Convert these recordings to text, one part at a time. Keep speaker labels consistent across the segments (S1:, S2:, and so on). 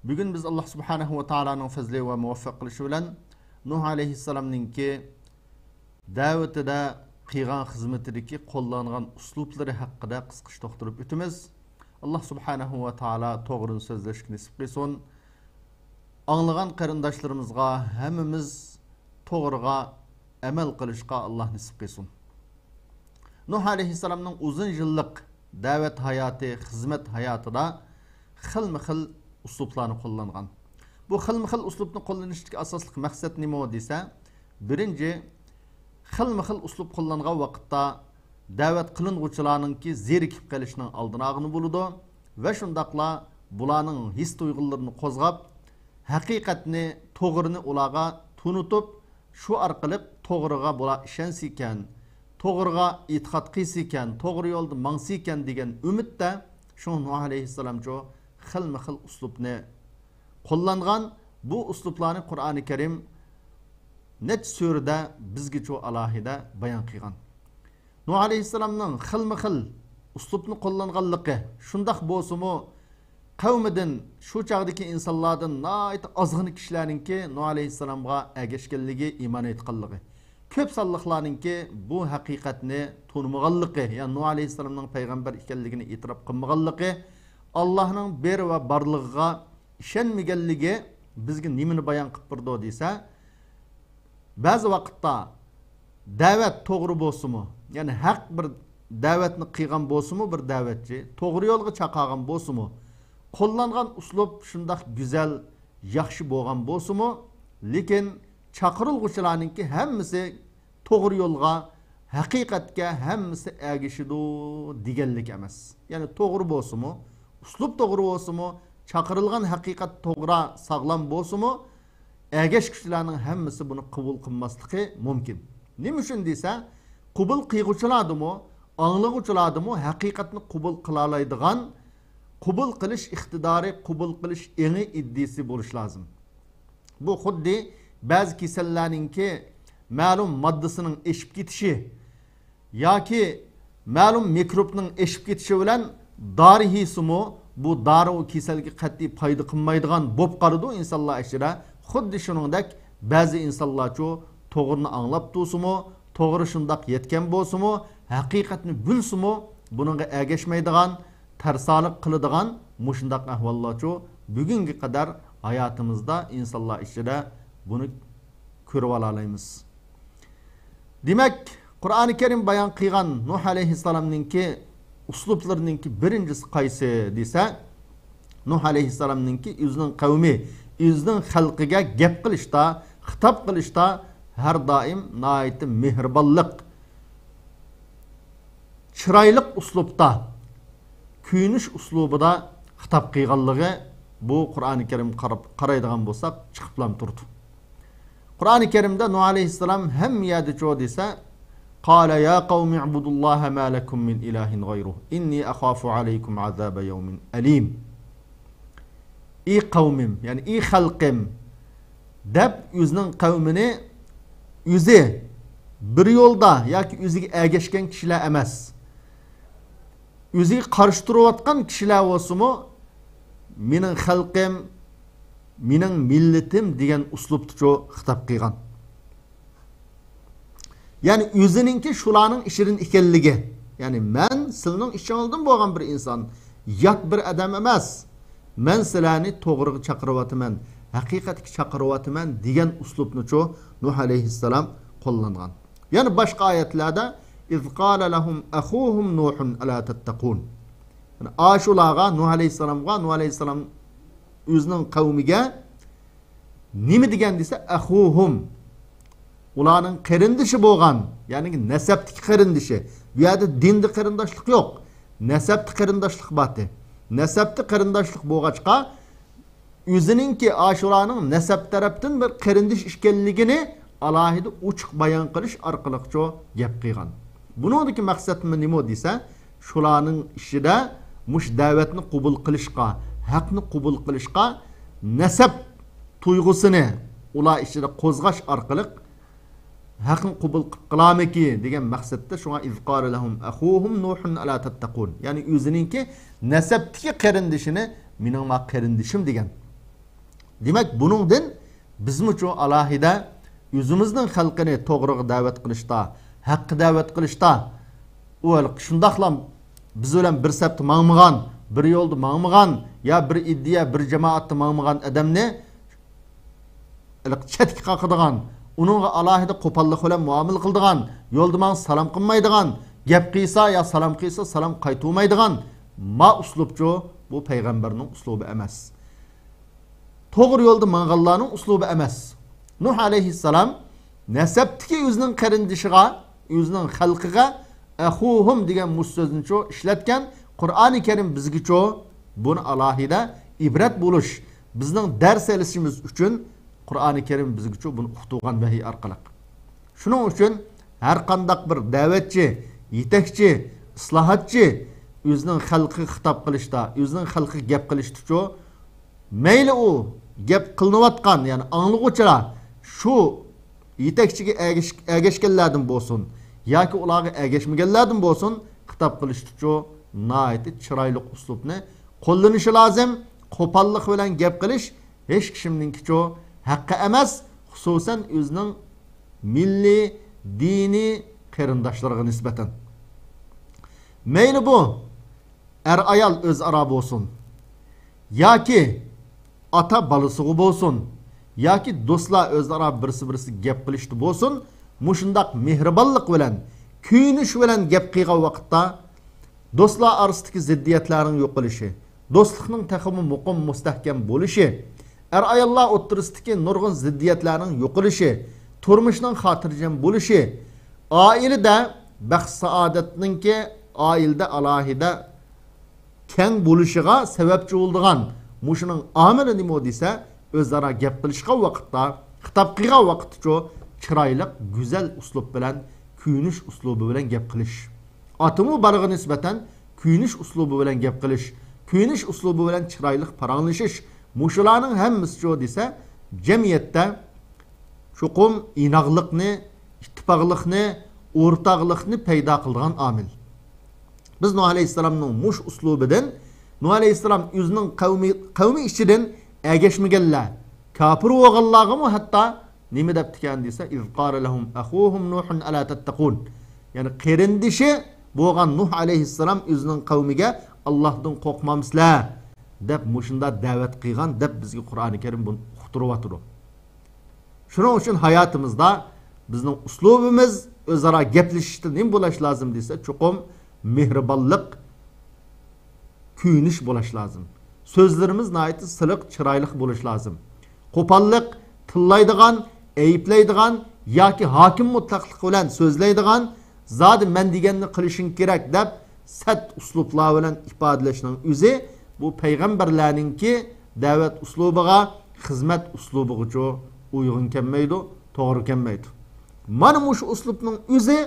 S1: Bugün biz Allah Subhanahu ve Taala'nın fazli ve muvaffaq qilishi bilan Nuh alayhissalomninki davetida qilgan xizmatidagi qo'llangan uslublari haqida qisqacha to'xtalib o'tamiz. Allah Subhanahu ve Taala to'g'ri so'zlashni nasib qilsin. Anglagan qarindoshlarimizga hammamiz to'g'riga amal qilishga Allah nasib qilsin. Nuh alayhissalomning uzun yillik davet hayoti, xizmat hayotida xilma-xil uslublarni qo'llangan. Bu xilma-xil uslubni qo'llanishdagi asosli maqsad nima desa, birinchi xilma-xil uslub qo'llangan vaqtda da'vat qilinuvchilarningki zerikib qolishining oldini olgani bo'ladi va shundaqla bularning his tuyg'ularini qo'zg'ab, haqiqatni, to'g'rini ularga tunutib, shu orqali to'g'riga bular ishonsa ekan, to'g'riga e'tiqod qilsa ekan, to'g'ri yo'lda mangsa ekan degan umidda shu Nuh alayhissalomcho xilma-xil uslubni qo'llangan. Bu uslublarni Qur'oni Karim net surada bizga cho alohida bayon qilgan. Nuh alayhissalomning xilma-xil uslubni qo'llanganligi shundoq bo'lsa-mu, qavmidan shu chaqdagi insonlardan nihoyat ozg'in kishilarningki Nuh alayhissalomga ergashganligi, iymon etganligi, ko'p sonliqlarningki bu haqiqatni tunmaganligi, ya'ni Nuh alayhissalomning payg'ambar ekanligini e'tirof qilmaganligi, Allah'ның bir ve barlığına işenmegenligi bizge nimini bayan qilib turdi desa, bazı vakitte davet to'g'ri bo'lsa-mu, yani haq bir davetni qilgan bo'lsa-mu, bir davetchi to'g'ri yo'lga chaqirgan bo'lsa-mu, qo'llangan uslub shundoq go'zal, yaxshi bo'lgan bo'lsa-mu, lekin chaqirilg'uchilarningki hammasi to'g'ri yo'lga, haqiqatga hammasi ergashidi deganlik emas. Yani to'g'ri bo'lsa-mu, uslub to'g'ri bo'lsa-mu, chaqirilgan haqiqat to'g'ri, sog'lom bo'lsa-mu, ergash kishilarning hammasi buni qabul qilmasligi mumkin. Nima uchun desa, qabul qiluvchilardimi, anglag'uvchilardimi haqiqatni qabul qila oladigan, qabul qilish iqtidori, qabul qilish engi iddisi bo'lish lozim. Bu xuddi ba'zi kasallarningki ma'lum moddasining eshib ketishi yoki ma'lum mikrobning eshib ketishi bilan dori hisumu bu dori o kasalga qat'iy foyda qilmaydigan bo'lib qoladi insonlar ichida. Xuddi shuningdek ba'zi insonlarcho to'g'rini anglab tursa-mu, to'g'ri shundoq yetgan bo'lsa-mu, haqiqatni bilsa-mu, buningga ergashmaydigan, tarsalik qiladigan mushundaq ahvollarcho bugunga qadar hayotimizda insonlar ichida buni ko'rib olamiz. Demak, Qur'oni Karim bayon qilgan Nuh alayhissalomningki uslublarninki birinchisi qaysi desa, Nuh alayhissalomninki o'zining qavmi, o'zining xalqiga gap qilishda, xitob qilishda har doim nihoyat mehribonlik, chiroyli uslubda, kuyinish uslubida xitob qilganligi bu Qur'oni Karim qaraydigan bo'lsak chiqiblam turdi. Qur'oni Karimda Nuh alayhissalom ham yerda cho desa, قال يا قوم اعبدوا الله ما لكم من إله غيره إني أخاف عليكم عذاب يوم أليم. إي قومم يعني إي خلقم دب yüzünün qavmini yüzü bir yolda yoki yüzüge ergeşken kişiler emas. Yüzüge qarıştırıvatkan kişiler olsa-mu, mening xalqim, mening milletim degan uslubda cho xitob qilgan. Yani özününki şulanın işirin ikenligi. Yani men sizning ishingizdan bo'lgan bir inson, yat bir adam emas. Men sizlarni to'g'riga chaqiryapman, haqiqatga chaqiryapman degan uslubni cho Nuh alayhissalom qo'llangan. Yani boshqa oyatlarda iz qala lahum akhuhum nuhun ala tattaqun. Yani ashulaga Nuh alayhissalom o'zining qavmiga nima degan desa, akhuhum ularning qarindishi bo'lgan, ya'ni nasabdagi qarindishi. Bu yerda dinda qarindoshlik yo'q, nasabdagi qarindoshlik bor. Nasabdagi qarindoshlik bo'lg'achqa o'zininki ashuraning nasab tarafdan bir qarindish ekanligini alohida ochiq bayon qilish orqali cho gap qilgan. Buningdagi maqsad nima desa, shularning ishida mush da'vatni qabul qilishga, haqni qabul qilishga nasab tuyg'usini ular ishida qo'zg'ash orqali haqni qabul qilamiki degan maqsadda shunga izqara lahum akhuhum nuhun ala tattaqun. Yani o'zininki nasabdagi qarindishini mening ma qarindishim degan. Demek bunundan bizim için alahide yüzümüzün halkını doğruğa davet kılışta, hakkı davet kılışta, şundaqla biz ölen bir septi mağmıgan, bir yoldu mağmıgan, ya bir iddia, bir cemaatı mağmıgan adamni chetki qaqıdığan, onunla alahide qopallık ölen muamil kıldığan, yolduman salam kılmaydıgan, gep qiysa ya salam qiysa salam qaytumaydıgan, ma uslubcu bu peygamberinin uslubu emas. Doğru yolda mağallarının uslubu emas. Nuh aleyhisselam neseptiki yüzünün karindişiga, yüzünün halkıga ahuhum degan muş sözünü ço işletken Kur'an-ı Kerim bizgi ço bunu alahide ibret buluş. Bizning ders elişimiz üçün Kur'an-ı Kerim bizgi ço bunu uqtuğan vahiy arqalaq. Şunun üçün her qandaq bir davetçi, yetekçi, islahatçı yüzünün halkı hitap qilishda, yüzünün halkı gep qilishda ço meyli o gep qılınıvatqan, yani anlıqçılar şu yetekçiga ergeşkenlerden bolsun, yoki ularga ergeşmegenlerden bolsun, hitap qilishda naiti chiroyli uslubni qo'llanishi lozim. Qo'pollik bilan gap qilish hech kimningki haqqi emas, xususan o'zining milliy, diniy qarindoshlariga nisbatan. Mayli bu er ayol o'zaro bo'lsin, yoki ota bolasiga bo'lsin, yoki do'stlar o'zaro birisi gap qilishdi bo'lsin, mushundaq mehribonlik bilan, kuyinish bilan gap qilgan vaqtda do'stlar orasidagi ziddiyatlarning yo'qolishi, do'stlikning taxmi muqim mustahkam bo'lishi, er ayollar o'ttirisidagi nurg'un ziddiyatlarning yo'qolishi, turmushning xotirjam bo'lishi, oilada baxt saodatningki oilada alohida keng bo'lishiga sababchi bo'lgan mushuning omili nima desa, o'zaro gap qilishgan vaqtda, xitob qilgan vaqtda chiroyli, go'zal uslub bilan, kuyinish uslubi bilan gap qilish. Atımı barığı nisbeten kuyinish uslubi bilan gap qilish, kuyinish uslubi bilan chiroyli paranglashish, mushularning hammasi shu desa, jamiyatda chuqum inoqlikni, ittifoqlikni, o'rtoqlikni paydo qilgan omil. Biz Nuh alayhissalomning mush uslubidan, Nuh alayhissalom o'zining qavmi ichidan ergashmaganlar, kafir bo'lganlarga hatto nima deb tikan desa, iz qala lahum akhuhum nuhun ala tattaqun. Yani qerindishi bo'lgan Nuh alayhissalom o'zining qavmiga Allohdan qo'rqmamsizlar deb mushunda da'vat qilgan deb bizga Qur'oni Karim buni uqtiryapti. Shuning uchun hayotimizda bizning uslubimiz o'zaro gaplashishda nima bo'lish lozim desa, chuqum mehribonlik, kuyinish bo'lish lozim. So'zlarimiz nihoyat siliq, chiroyli bo'lish lozim. Qo'pollik, tillaydigan, ayiblaydigan yoki hokim mutlaqlik bilan so'zlaydigan, zodi men deganni qilishing kerak deb sat uslublar bilan ifodalashning o'zi bu payg'ambarlarningki da'vat uslubiga, xizmat uslubiga uyg'un kelmaydi, to'g'ri kelmaydi. Mana mush uslubning o'zi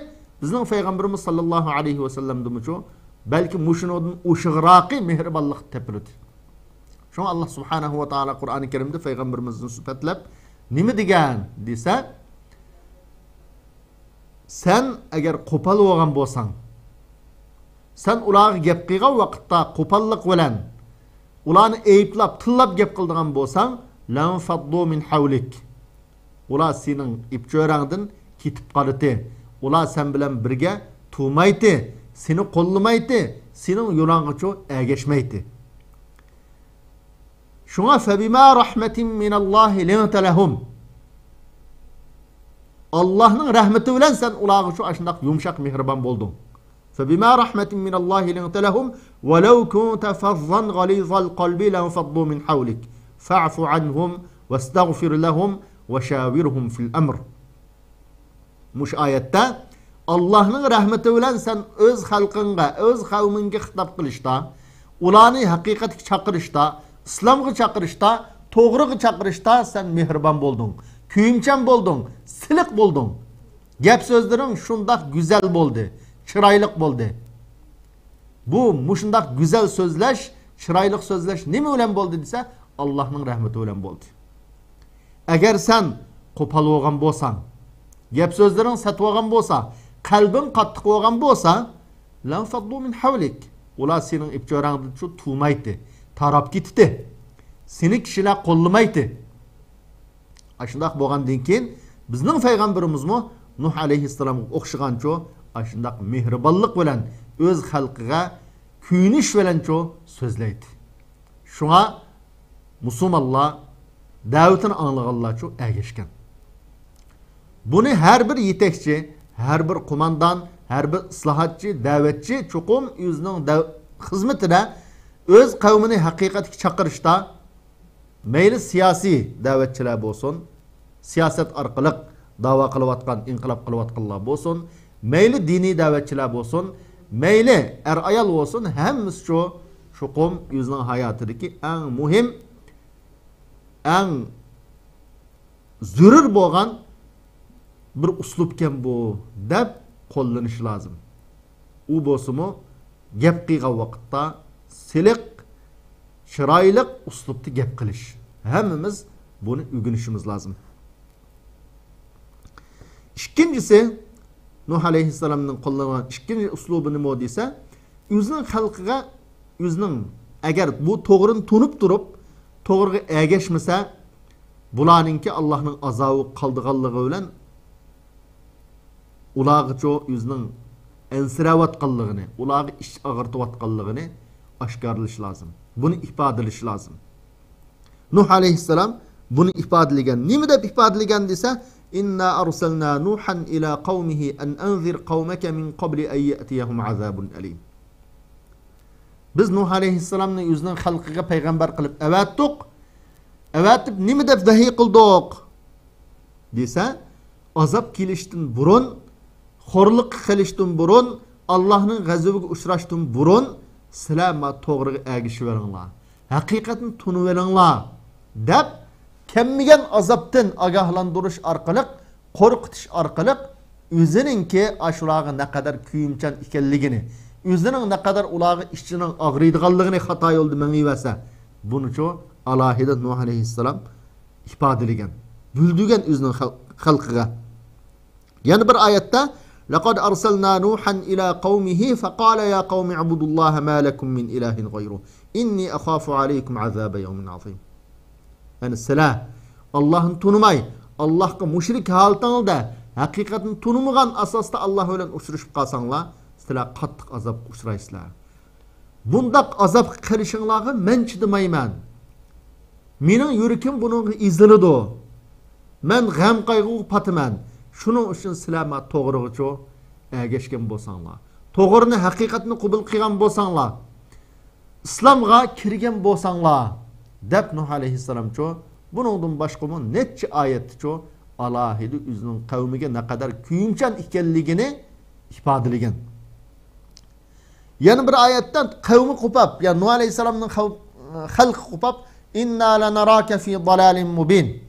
S1: bizning payg'ambarimiz sallallohu alayhi va sallamdan balki mushundan o'shig'roqi mehribonlik tepiladi. Shunga Alloh subhanahu va taolo Qur'oni Karimda payg'ambarimizni sifatlab nima degan desa, sen agar qo'pol bo'lgan bo'lsang, sen ularga gap qilgan vaqtda qo'pollik bilan ularni ayblab, tillab gap qildigan bo'lsang, lan faddu min havlik. Ular sening ipcho'rangdan ketib qoladi. Ular sen bilan birga turmaydi, seni qo'llamaydi, sening yo'lingga ergashmaydi. Shunga fabima rahmatin minallohi linta lahum. Allah'ın rahmeti bilen sen ularga şu aşındaq yumşaq mehribon bo'lding. Fabima rahmatin minallohi linta lahum wa law kunta fazzan ghalizal qalbi lanfaddu min hawlik fa'fu anhum wastaghfir lahum wa shawirhum fil amr. Mush ayette Allah'ın rahmeti bilen sen öz halkınga, öz kavminga hitap qilishda, ularni haqiqatga chaqirishda, islomga chaqirishda, to'g'riga chaqirishda sen mehribon bo'lding. Kuyimchan bo'lding, siliq bo'lding. Gap so'zlaring shundaq go'zal bo'ldi, chiroyli bo'ldi. Bu mushundaq go'zal so'zlash, chiroyli so'zlash nima bilan bo'ldi desa, Allohning rahmati bilan bo'ldi. Agar sen qo'pol bo'lgan bo'lsang, gap so'zlaring satib olgan bo'lsa, qalbing qattiq bo'lgan bo'lsa, lan faddu min havlik. Ular sening ipcho'rangdan turmaydi, tarab ketdi. Seni kishilar qo'llamaydi. Aşındaq bolğandan keyin bizning payg'ambarimizmi Nuh alayhissalomga o'xshagancho aşındaq mehribonlik bilan o'z xalqiga kuyinish bilancho so'zlaydi. Şuna musulmonlar da'vatini anglaganlarcho ergashgan. Buni har bir yetakchi, har bir qo'mondan, har bir islohotchi, da'vatchi cho'qim o'zining xizmatida o'z qavmini haqiqatga chaqirishda mayli siyosiy da'vatchilar bo'lsin, siyosat orqali da'vo qilayotgan, inqilob qilayotganlar bo'lsin, mayli diniy da'vatchilar bo'lsin, mayli ayol bo'lsin, hammasi shu cho'qim o'zining hayotidagi eng muhim, eng zarur bo'lgan bir uslubken bu deb qo'llanish lozim. U bo'lsa-mu gap qilgan vaqtda siliq, chiroyli uslubda gap qilish. Hammamiz buni o'rganishimiz lozim. İkincisi, Nuh alayhissalomning qo'llagan ikkinchi uslubi nima desa, o'zining xalqiga o'zining agar bu to'g'rini tunib turib, to'g'riga ergashmasa, bularningki Allohning azobi qoldiganligi bilan ularga o'zining ensiravatganligini, ularga ish og'irtayotganligini oshkorlash lozim. Buni ifodalash lozim. Nuh alayhissalom buni ifodalagan. Nima deb ifodalagan desa, inna arsalna nuhan ila qaumihi an anzir qaumaka min qabli an ya'tiyahum azabun alim. Biz Nuh alayhissalomni o'zining xalqiga payg'ambar qilib avatdik. Avatib nima deb vahiy qildik desa, azab kelishdan burun, xorliq qilishdan burun, Allohning g'azabiga uchrashdan burun sizlar to'g'riga ergishib veringlar. Haqiqatni tunib veringlar deb kemmigen azaptan agahlandırış arkalık, korkutish arkalık o'zininki aşulağı ne kadar kuyumchan ekanligini, o'zining ne kadar ulağı işçinin ağrıydıganligini hata yoldu menivese. Bunu çoğu alahide Nuh aleyhisselam ifadeligen, büldügen o'zining xalqiga. Yani bir ayette لقد أرسلنا نوحا إلى قومه فقال يا قوم اعبدوا الله ما لكم من إله غيره إني أخاف عليكم عذاب يوم عظيم. Yani silah Allah'ın tunumay, Allah'a müşrik haltanılda hakikatin tunumugan asasda Allah öyle uçuruşup kalsanlar silah kattık azap uçuraysılar. Bundak azap kırışınlağı men çıdımayman. Menin yürükim bunun izini do. Men gam kaygı patıman. Şunun için silahma doğruğu ço ergeçken bolsanlar. Doğrunu hakikatini kubul kıygan bolsanlar. İslam'a kirgen bolsanlar. Dep Nuh aleyhisselam ço bunun başkımın netçe ayeti ço alahidi üzünün kavmige ne kadar kuyumchan ikenligini ifadeligen. Yani bir ayetten kavmi kupap, yani Nuh aleyhisselamın halkı kupap inna lanarake fi dalalin mubin.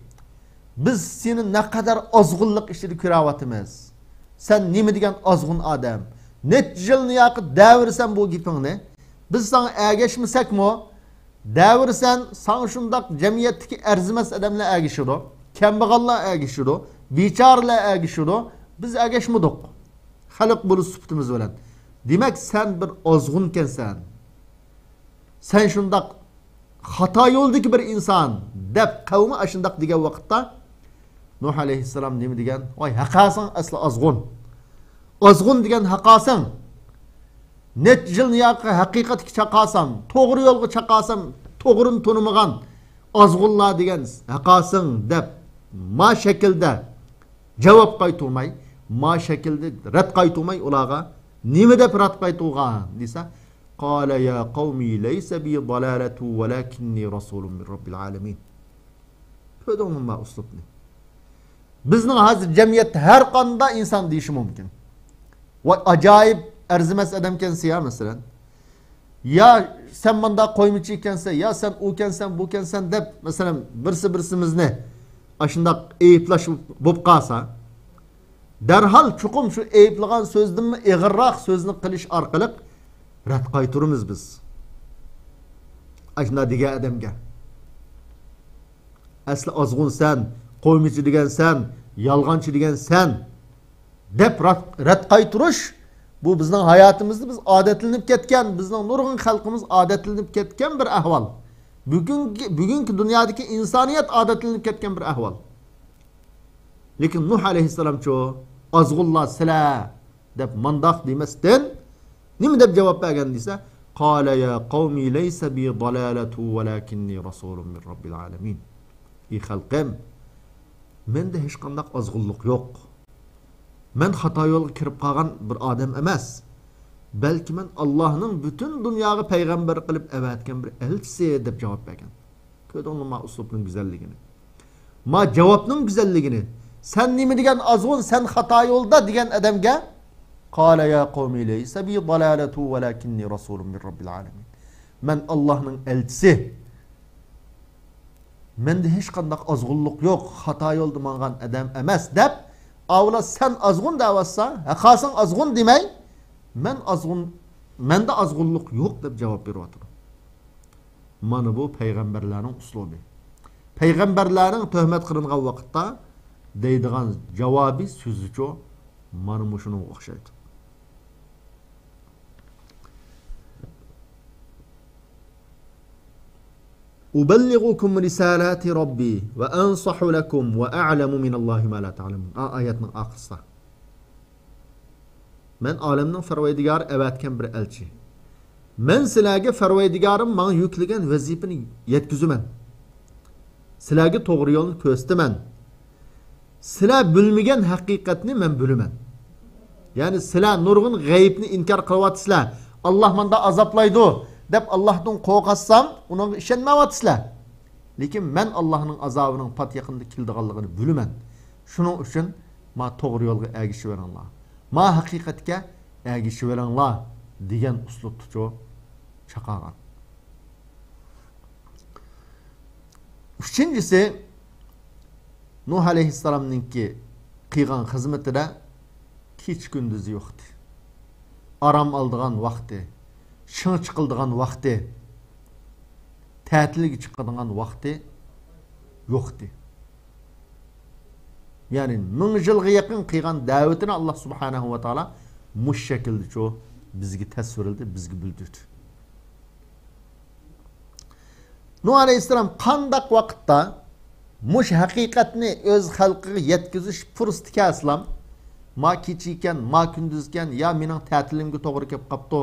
S1: Biz senin ne kadar azgınlık işleri küravatımız. Sen nimi degen azgın adam. Net jılını yakıt devirsen bu gipini. Biz sana ergeçmisek mi? Devirsen sana şundak cemiyetteki erzimes adamla ergeçiyor. Kembağalla ergeçiyor. Biçarla ergeçiyor. Biz ergeçmedik. Halk bunu süptümüz ölen. Demek sen bir azgınken sen. Sen şundak hata yoldaki bir insan. Dep kavmi aşındak degen vakitte Nuh aleyhisselam nemi degen? Vay haqasan aslı azgın. Azgın degen haqasan. Net jılını yakı haqiqatki çaqasan. Toğru yolga çaqasan. Toğrun tunumugan. Azgınlar degen haqasan dep ma şekilde cevap qayturmay. Ma şekilde red qayturmay ulağa. Nemi dep red qayturgan desa. Qala ya qavmi leyse bi dalalatu walakinni rasulun min rabbil alamin. Pödonun ma uslubni. Bizning hazır cemiyette her kanda insan deyişi mümkün. Ve acayip erzimes adamkensi ya mesela. Ya sen bunda koymuş ikense, ya sen ukensen, bukensen dep mesela birsimizni aşındak eyiplaşıp bop kalsa derhal çukum şu eyipliğen sözdün mü eğirrak sözünü kılış arkalık ret kayturumuz biz. Aşında dige adamga. Aslı azgın sen, koymucu degen sen, yalgancı degen sen dep ret qayturuş bu bizning hayatımızda biz adetlenip ketken, bizning nurg'un xalqimiz adetlenip ketken bir ahval. Bugünkü dünyadaki insaniyet adetlenip ketken bir ahval. Lekin Nuh aleyhisselam ço azgullah sila deb mandaq demesden nima deb javob bergan desa qala ya qawmi laysa bi dalalatu walakinni rasulun min robbil alamin. Ey xalqim, mende hech qanday azgulluq yo'q. Men xato yo'lga kirib qolgan bir odam emas. Belki men Allah'ın bütün dünyayı peygamber kılıp evetken bir elçisi deb javob bergan. Ko'rdingmi ma uslubning güzelligini. Ma javobning güzelligini. Sen nima degan azg'un, sen xato yo'lda degan odamga qala ya qawmi laysa bi dalalatu walakinni rasulun min robbil alamin. Men Allah'ın elçisi. Mende hech qanday azg'unlik yo'q, xato yo'lda mangan adam emas deb avla sen azg'un davatsa, haqasan azg'un demay mende azg'unlik yo'q deb javob beryapti. Mana bu peygamberlerin uslubi. Peygamberlerin töhmet qilingan vaqtda deydigan javobi so'zicho mana shunga o'xshaydi. Uballighukum risalati robbi ve ansahu lakum ve a'lamu minallahi ma la ta'lamun. Ayetning oxirida. Men alemning farvoydigari evatgan bir elchi. Men sizlarga farvoydigarim menga yuklagan vazifani yetkazaman. Sizlarga to'g'ri yo'lni ko'rsataman. Sizlar bilmagan haqiqatni men bilaman. Ya'ni sizlar nurg'un g'aybni inkor qilyapsizlar. Alloh menda azoblaydi deb Allohdan qo'rqatsam, unga ishonmayapsizlar. Lekin men Allohning azobining pat yaqinda keldiganligini bilaman. Shuning uchun men to'g'ri yo'lga ergishib ma haqiqatga ergishib degan uslubni chaqagan. Üçüncüsü Nuh aleyhisselam'ninki qilgan xizmatida kech kunduz yo'qdi. Aram aldığan vaqti, şın çıkıldığan vaqti, ta'tilga chiqadigan vaqti yo'qdi. Yani 1000 yılga yakın qilgan davetini Allah subhanahu wa ta'ala mush şekilde ço bizga tasvirildi, bizga bildirdi. Nuh aleyhisselam qandaq vaqtda mush haqiqatni öz xalqiga yetkazish fursati aslam ma kechikan, ma kunduzkan ya mening ta'tilimga to'g'ri kelib qapti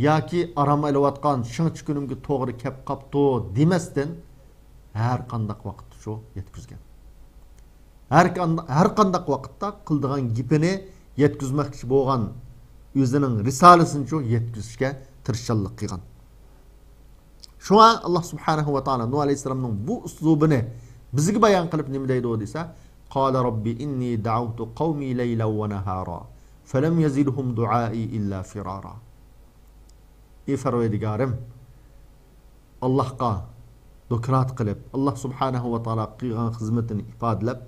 S1: yoki aram olayotgan shinch kunimga to'g'ri kelib qapti demasdan har qandaq vaqtda shu yetkazgan. Her qandaq vaqtda qildigan gapini yetkazmoqchi bo'lgan o'zining risolasini shu yetkazishga tirishchilik qilgan. Şuna Allah subhanahu wa ta'ala Nuh aleyhisselam'ның bu uslubini bizga bayon qilib nima deydi o desa qala robbi inni da'awtu qawmi laylan wa nahara falam yazidhum du'ai illa firara. Ey farvoydigarim, Allohga dokrat qilib Allah subhanahu wa ta'ala qilgan xizmatini ifodalab,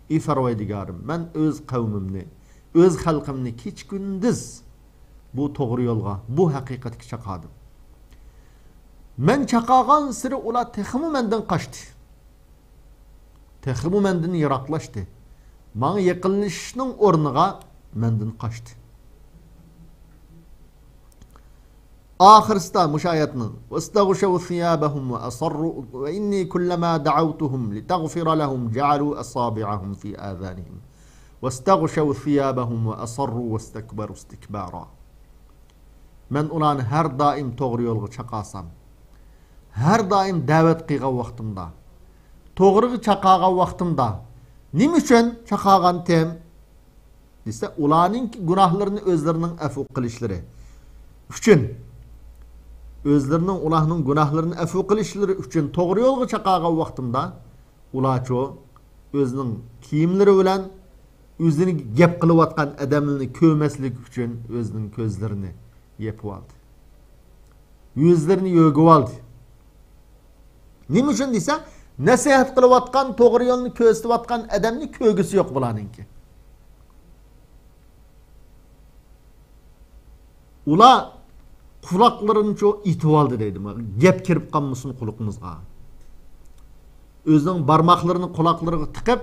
S1: ey farvoydigarim, men öz qavmimni, öz xalqimni kech kunduz bu to'g'ri yo'lga, bu haqiqatga chaqadim. Men chaqagan siri ular texmi mendan qaçtı. Texmi mendan yiroqlashdi. Manga yaqinlashishning o'rniga mendan qaçtı. Axirsida mushayatning vastaghshaw thiyabahum wa asarru wa inni kullama da'awtuhum litaghfira lahum ja'alu asabi'ahum fi adhanihim vastaghshaw thiyabahum wa asarru wastakbaru istikbara. Men ularni har doim to'g'ri yo'lga chaqasam, her daim davet qilgan vaqtimda, to'g'ri chaqagan vaqtimda nima uchun chaqagan tem desa ularning gunohlarini o'zlarining afu qilishlari uchun, o'zlarining ularning gunohlarini afu qilishlari uchun to'g'ri yo'lga chaqagan vaqtimda ularcho o'zining kiyimlari bilan o'zini gap qilayotgan odamlarni ko'rmaslik uchun o'zining ko'zlarini yepib oldi. Yüzlerini yo'g'ib oldi. Nima uchun desa, nasihat qilayotgan, to'g'ri yo'lni ko'rsatayotgan odamni ko'rgisi yo'q bularninki. Ular quloqlarini cho itib oldi deydi. Gap kirib qolmasin quloqimizga. O'zining barmoqlarini quloqlariga tiqib,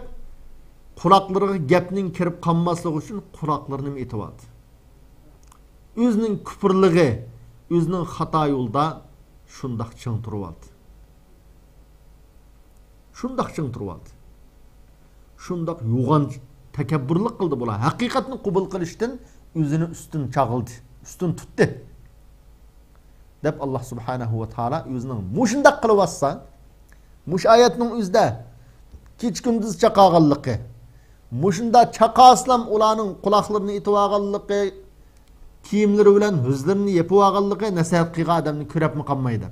S1: quloqlariga gapning kirib qolmasligi uchun quloqlarini itib oldi. O'zining kufrligi, o'zining xato yo'lda shundoq ching turib oldi. Şundaq ching turib oldi. şundaq yo'g'on takabburlik qildi bular. Haqiqatni qabul qilishdan o'zini ustun chaqildi, ustun tutdi. Deb Allah subhanahu va taala o'zining mushundaq qilib atsa, mush oyatning o'zida kech kunduz chaqaganligi, mushunda chaqaslam ularning quloqlarini etib olganligi, kiyimlari bilan yuzlarini yepib olganligi nasihat qilgan odamni ko'rapmi qolmaydi.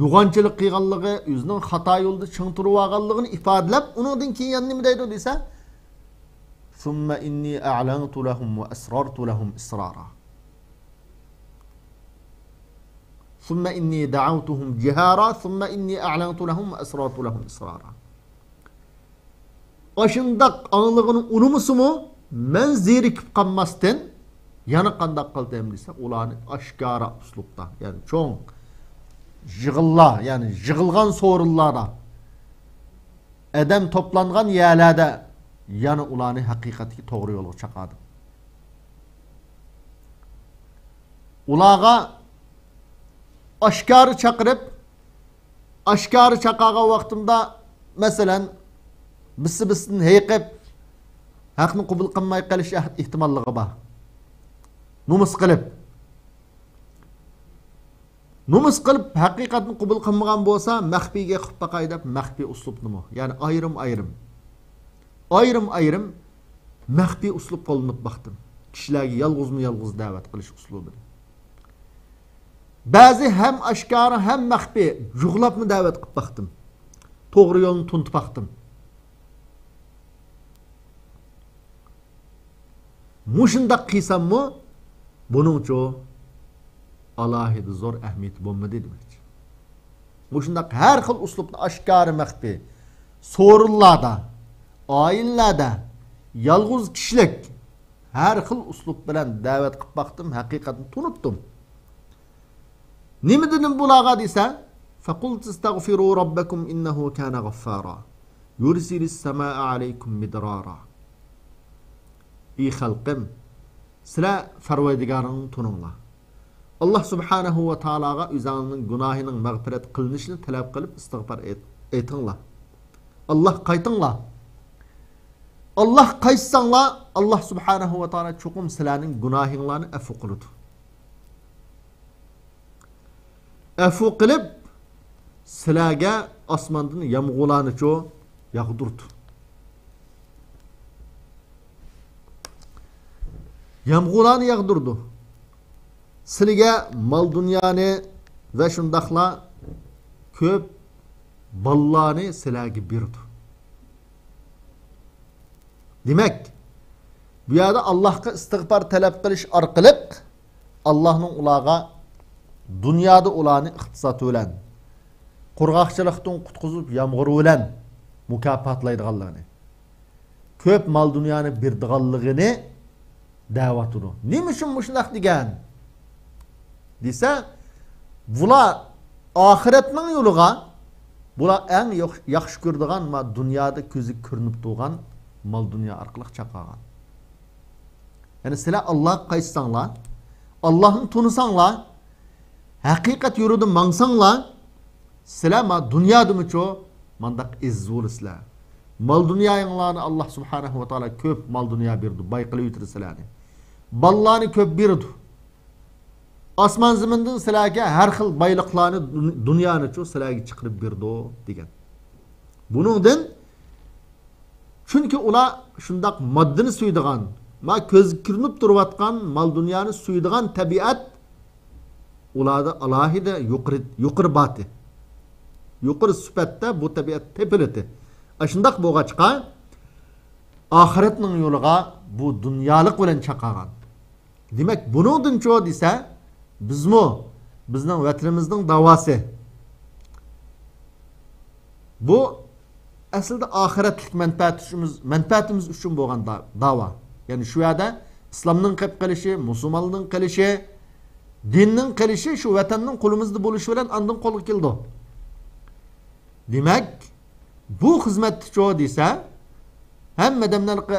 S1: Yo'g'onchilik qilganligi, o'zining xato yo'lda chingtirib olganligini ifodalab, uningdan keyin nima deydi desa, "Summa inni a'lantu lahum wa asrartu lahum israra." Summa inni da'awtuhum jihara, summa inni a'lantu lahum wa asrartu lahum israra. Aşındaq anlığını unumusumu men zerikip qanmasdan yana qandaq qildim desa, ularni aşkara uslubda, yani çoğun yığılla, yani yığılgan sorunlarda adam toplangan yerlerde yana ularni haqiqatga to'g'ri yo'lga chaqadi. Ularga aşkarı çaqirib, aşkarı chaqagan vaqtimda masalan bisi-bisini heyqib haqni qabul qilmay qolish ehtimolligi bor. Numus qilib haqiqatni qabul qilmagan bo'lsa, maxfiga qilib baqay deb maxfi uslubnimi, ya'ni ayrim maxfi uslub qo'llanib baqdim. Kishilarga yolg'iz da'vat qilish uslubini. Ba'zi ham aşkara ham maxfi jug'labni da'vat qilib baqdim. To'g'ri yo'lni tuntib baqdim. Muşundaq qilsammi, buningcha alohida zo'r ahamiyat bo'lmadi demakchi. Muşundaq har xil uslubni aşkara maxfi so'rinlarda, oilalarda, yolg'iz kishilik har xil uslub bilan da'vat qilib baqdim, haqiqatni tunutdim. Nima dedim bularga desa, faqult istagfiru robbakum innahu kana ghaffara yursilis samaa alaykum midrara. Ey xalqim, sizlar Farvardigarning tuninglar. Allah subhanahu va taolaga o'zingizning gunohining mag'firat qilinishini talab qilib istig'for etinglar. Allah qaytinglar. Allah qaysanglar, Allah subhanahu va taolo cho'qim sizlarning gunohinglarni afu qiladi. Afu qilib sizlarga osmondan yomg'irlarni yog'dirdi. Yağmurlarını yağdırdı. Sizlarga mal dunyoni va shundaqla ko'p ballarni sizlarga berdi. Demak, bu yerda Allohga istig'for talab qilish orqali Allohning ularga dunyoda ularni iqtisod bilan, qurg'oqchilikdan qutqizib yomg'ir bilan mukofotlaydiganlarni, ko'p mal dunyoni berdiganligini da'vatini. Nima uchun shundaq degan? Desa, bular oxiratning yo'liga, bular eng yaxshi ko'radigan va dunyoda ko'zi ko'rinib turgan mal dunyo orqali chaqagan. Yani sizlar Alloh qaysanglar, Allohni tunisanglar, haqiqat yo'lida mangsanglar, sizlar ma dunyodamicho mandaq izzulislar. Mal dunyoyinglarni Allah subhanahu va taolo ko'p mal dunyo berdi, bayqilib o'tirsizlarni. Ballarni ko'p berdi. Osmon zamindan sizlarga har xil boyliqlarni dunyoni sizlarga chiqarib berdi degan. Buningdan chunki ular shundaq moddani suydigan, ma ko'z kirinib turayotgan mal dunyoni suydigan tabiat ularda alohida yuqori boti. Yuqori sifatda bu tabiat tepiladi. Shundaq bo'lg'achqa oxiratning yo'liga bu dunyolik bilan chaqagan. Demak, buningdan desa, bizning vatanimizning davosi. Bu aslida oxiratlik manfaatimiz uchun bo'lgan davo. Ya'ni shu yerda islomning qilib qilishi, musulmonning qilishi, dinning qilishi shu vatanning qo'limizda bo'lishi bilan andin qo'lga keldi. Demak, bu xizmatni desa, hamma odamlarga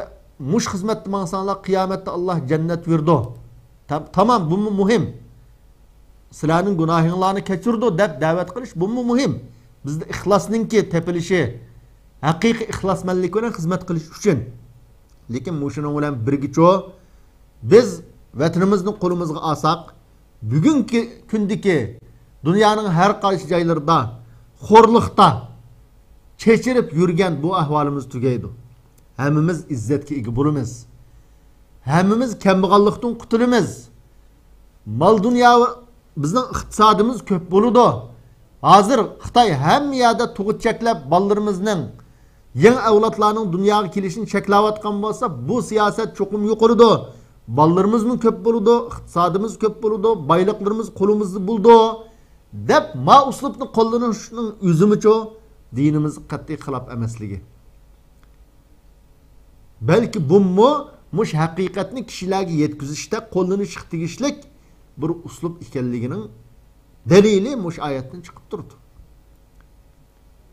S1: mush xizmatni maqsanlar qiyomatda Alloh jannat berdi. Tamam, bu muhim. Sizlarning gunohinglarni kechirdi deb da'vat qilish bu muhim. bizde ihlasninki tepilişi, haqiqiy ihlasmanlik bilan xizmat qilish uchun. Lekin mushuning bilan birgicho biz vatanimizni qo'limizga olsak, bugungi kundagi dunyoning har qaysi joylarida xo'rliqda chechirib yurgan bu ahvolimiz tugaydi. Hammamiz izzatga ega bo'lamiz. Hammamiz kambag'allikdan qutulamiz. Mal dunyo bizning iqtisodimiz ko'p bo'ladi. Hozir Xitoy hamma yerda tug'ut cheklab bolalarımızning yangi avlodlarning dunyoga kelishini cheklayotgan bo'lsa, bu siyosat cho'qim yo'qoladi. Bolalarımızning ko'p bo'ladi, iqtisodimiz ko'p bo'ladi, boyliqlarimiz qo'limizda bo'ldi deb ma uslubni qo'llanishning o'zimicho dinimiz qat'iy xilaf emasligi. Belki bummo mush haqiqatni kishilarga yetkazishda qo'llanish tegishlik bir uslub ekanligining dalili mush oyatdan chiqib turdi.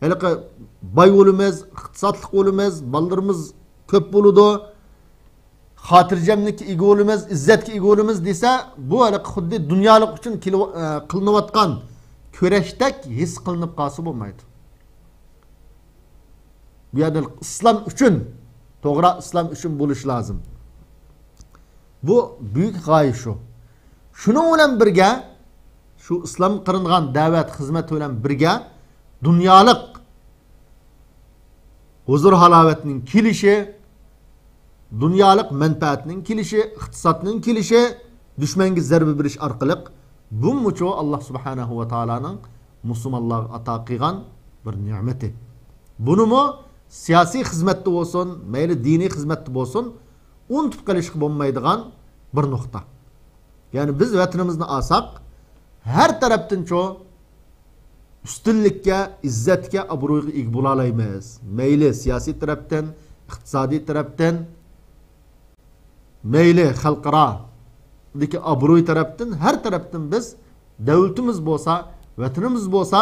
S1: Haliqa boy bo'lamiz, iqtisodli bo'lamiz, bolalarimiz ko'p bo'ladi, xotirjamlikka ega bo'lamiz, izzatga ega bo'lamiz desa, bu haliqa xuddi dunyolik uchun qilinayotgan kurashdak his qilinib qolsa bo'lmaydi. Bu yerda islom uchun, to'g'ri islom uchun bo'lish lozim. Bu büyük g'oya shu. Shuning bilan birga shu islom qilingan da'vat xizmati bilan birga dunyolik huzur halovatning kelishi, dunyolik manfaatning kelishi, iqtisodning kelishi, dushmanga zarba berish orqali bu mucho Alloh subhanahu va taolaning musulmonlarga ato qilgan bir ne'mati. Bunimi siyosiy xizmatda bo'lsin, mayli diniy xizmatda bo'lsin, unutib qolishga bo'lmaydigan bir nuqta. Yani biz vatanimizni olsak, her tarafdan ço üstünlükке, izzetke, obro'ga ega bo'la olamiz. Mayli siyosiy tarafdan, iqtisodiy tarafdan, mayli xalqarodagi obro'y tarafdan, her tarafdan biz davlatimiz bo'lsa, vatanimiz bo'lsa,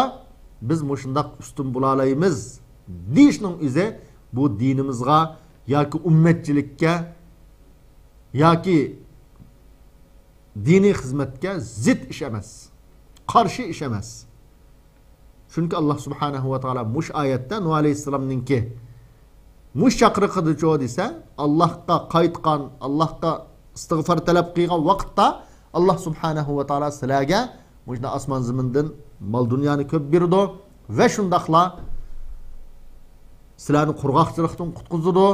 S1: biz mushundaq ustun bo'la olamiz. Deyishning o'zi bu dinimizga yoki ummatchilikka yoki diniy xizmatga zid ish emas, qarshi ish emas. Chunki Alloh subhanahu va taolo mush oyatda Nuh alayhisalomningki mush chaqiriqida cho desa, Allohga qaytgan, Allohga istig'for talab qilgan vaqtda Alloh subhanahu va taolo sizlarga mushna osmon zamindan mol dunyoni ko'p berdi va shundaqla sizlarni qurg'oqchilikdan qutqizdi,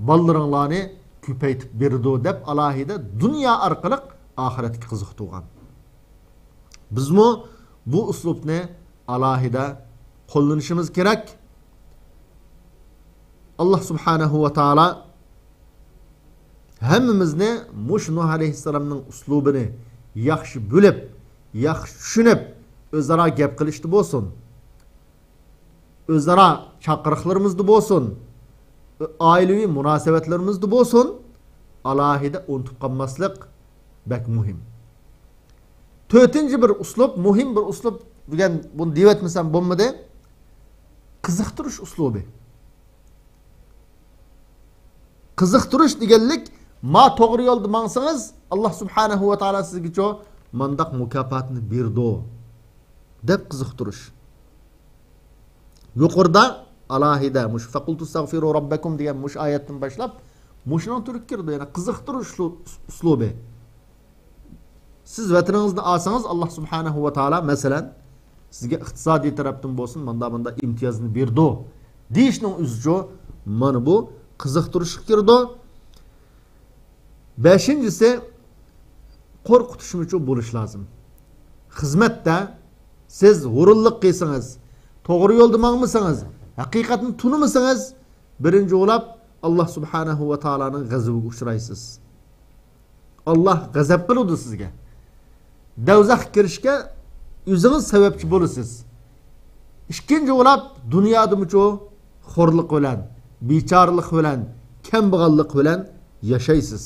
S1: bolalaringlarni ko'paytib berdi deb alohida dunyo orqali oxiratga qiziqtirgan. Bizmi bu uslubni alohida qo'llanishimiz kerak. Alloh subhanahu va taolo hammamizni mush Nuh alayhisalomning uslubini yaxshi bilib, yaxshi tushunib, o'zaro gap qilishdi bo'lsin. O'zaro chaqiriqlarimizda bo'lsin, oilaviy munosabatlarimizda bo'lsin, alohida unutib qolmaslik bak muhim. To'rtinchi bir uslub, muhim bir uslub degan buni devatmasam bo'lmadi. Qiziqtirish uslubi. Qiziqtirish deganlik, ma to'g'ri yo'lda mangsangiz, Alloh subhanahu va taolo sizga mandaq mukofotni berdi deb qiziqtirish. Yuqorida alohida mush faqultu astaghfiru robbakum degan mush oyatdan boshlab mushning turib kirdi, ya'ni qiziqtirish uslubi. Siz vataningizda olsangiz, Alloh subhanahu va taolo masalan sizga iqtisodiy tarafdan bo'lsin, manda imtiyozni berdi deyishning o'zicha mana bu qiziqtirish kirdi. Beshinchisi, qo'rqitish uchun bo'lish lozim. Xizmatda siz g'ururlik qilsangiz, to'g'ri yo'lda mangmasangiz, haqiqatni tunamasangiz, birinchi o'lab Alloh subhanahu va taolaning g'azabiga uchraysiz. Alloh g'azab qiladi sizga. Dovzaxga kirishga o'zingiz sababchi bo'lasiz. Ikkinchi o'lab dunyoda mucho xo'rlik bilan, bechorlik bilan, kambag'allik bilan yashaysiz.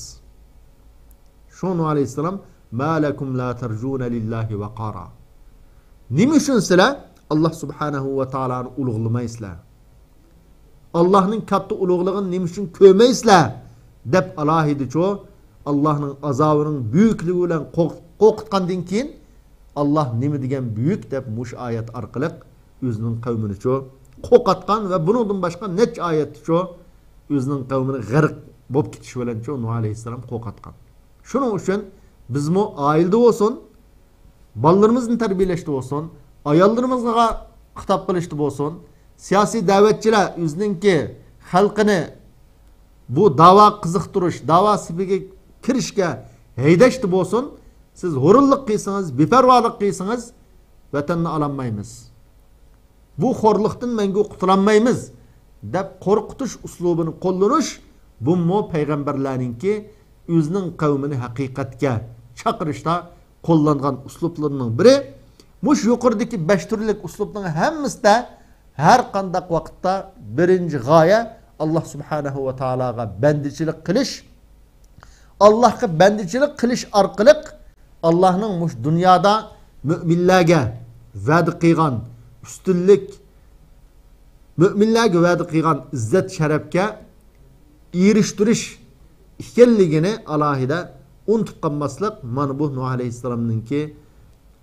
S1: Shunu alayhisalom malakum la tarjuna lillahi waqara. Nima uchun sizlar Alloh subhanahu va taoloni ulug'lamaysizlar? Allohning katta ulug'lig'ini nima uchun ko'rmaysizlar deb alohidicho Allohning azobining buyukligi bilan qo'rqitgandan keyin Alloh nima degan buyuk deb mush oyat orqali özünün kavmini ço kokatkan ve bunun başka neç ayet ço özünün kavmini gırk bop kitiş bilen ço Nuh aleyhisselam kokatkan. Şunun için biz mu ailde olsun, ballarımızın terbiyeleşti olsun, ayallarımızla kitap kılıştı olsun, siyasi davetçiler özününki halkını bu dava kızıktırış, dava sipige kirişke heydeşti olsun, siz horuluk kıysanız, bipervalık kıysanız, vatanını alanmayımız. Bu horluktan menge kutulanmayımız. Dep korkutuş uslubunu kullanış, bu mu peygamberlerinki özünün kavmini hakikatke çakırışta kullanılan usluplarının biri. Muş yukarıdaki 5 türlük uslupların hemmisi de her kandak vakitte birinci gaye Allah subhanahu ve ta'alaga bendiçilik kılış. Allah'a bendiçilik kılış arkalık Allah'ın muş dünyada müminlerge vədi qıyğan üstünlük, müminlerge vədi qıyğan izzet şerefke eriştiriş ikenligini alahide unutup kalmaslık mana bu Nuh aleyhisselam'ınki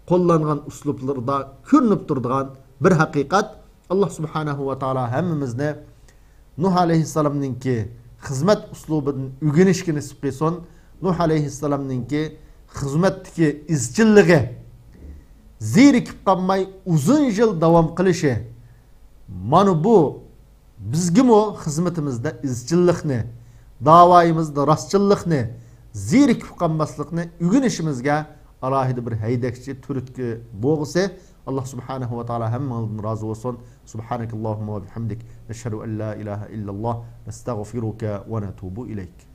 S1: kullanılan usluplarda körünüp durduğun bir hakikat. Allah subhanahu ve taala hemmimizni Nuh aleyhisselam'ınki hizmet uslubunun ügünüşkini sıkıyson, Nuh aleyhisselam'ınki hizmetteki izcilligi zirikip kalmay uzun yıl devam kılışı mana bu bizgim o hizmetimizde izcillikni, davayımızda rastçıllıkni, zirikip kalmaslıkni ügünüşümüzge alahide bir heydekçi türütkü boğusu. Allah subhanahu ve taala hemmimizden razı olsun. Subhanakallahumma ve bihamdik. Neşhedü en la ilahe illallah. Nestağfiruke ve netubu ileyk.